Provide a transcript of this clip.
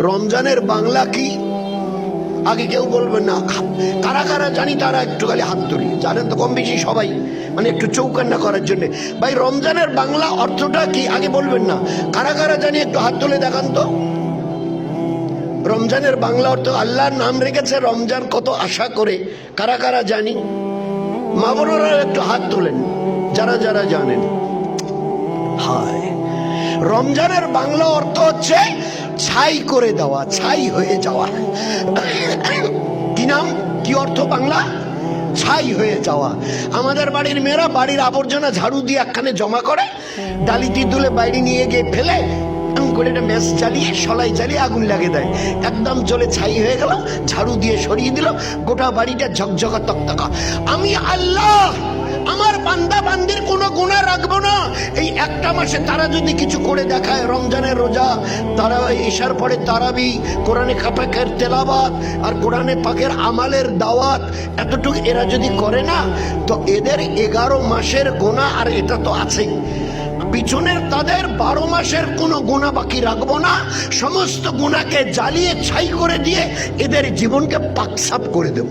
রমজানের বাংলা কি আগে কেউ বলবেন না। কারা কারা জানি তারা একটু খালি হাত তুলি, জানেন তো কম বেশি সবাই, মানে একটু চৌকান্না করার জন্য। ভাই রমজানের বাংলা অর্থটা কি আগে বলবেন না? কারা কারা জানি একটু হাত তুলে দেখান তো। রমজানের বাংলা অর্থ, আল্লাহর নাম রেখেছে রমজান, কত আশা করে। কারা কারা জানি? মা বোনেরা একটু হাত তোলেন যারা যারা জানেন। হায়, রমজানের বাংলা অর্থ হচ্ছে ছাই করে দেওয়া, ছাই হয়ে যাওয়া। কি নাম, কি অর্থ বাংলা? ছাই হয়ে যাওয়া। আমাদের বাড়ির মেয়েরা বাড়ির আবর্জনা ঝাড়ু দিয়ে একখানে জমা করে, ডালিটি তুলে বাইরে নিয়ে গিয়ে ফেলে করে একটা ম্যাচ চালিয়ে সলাই চালিয়ে আগুন লাগিয়ে দেয়, একদম চলে ছাই হয়ে গেল। ঝাড়ু দিয়ে সরিয়ে দিল, গোটা বাড়িটা ঝকঝকা তকতকা। আমি আল্লাহ আমার বান্দা বান্দির কোনো গুনাহ রাখবো না। এই একটা মাসে তারা যদি কিছু করে দেখায়, রমজানের রোজা, তারা ঈশার পরে তারাবি, কোরআনে পাকের তেলাওয়াত আর কোরআনে পাকের আমালের দাওয়াত, এতটুকু এরা যদি করে না, তো এদের 11 মাসের গুনাহ আর এটা তো আছেই, পিছনের তাদের 12 মাসের কোনো গুনাহ বাকি রাখবো না। সমস্ত গুনাহকে জ্বালিয়ে ছাই করে দিয়ে এদের জীবনকে পাকসাপ করে দেব।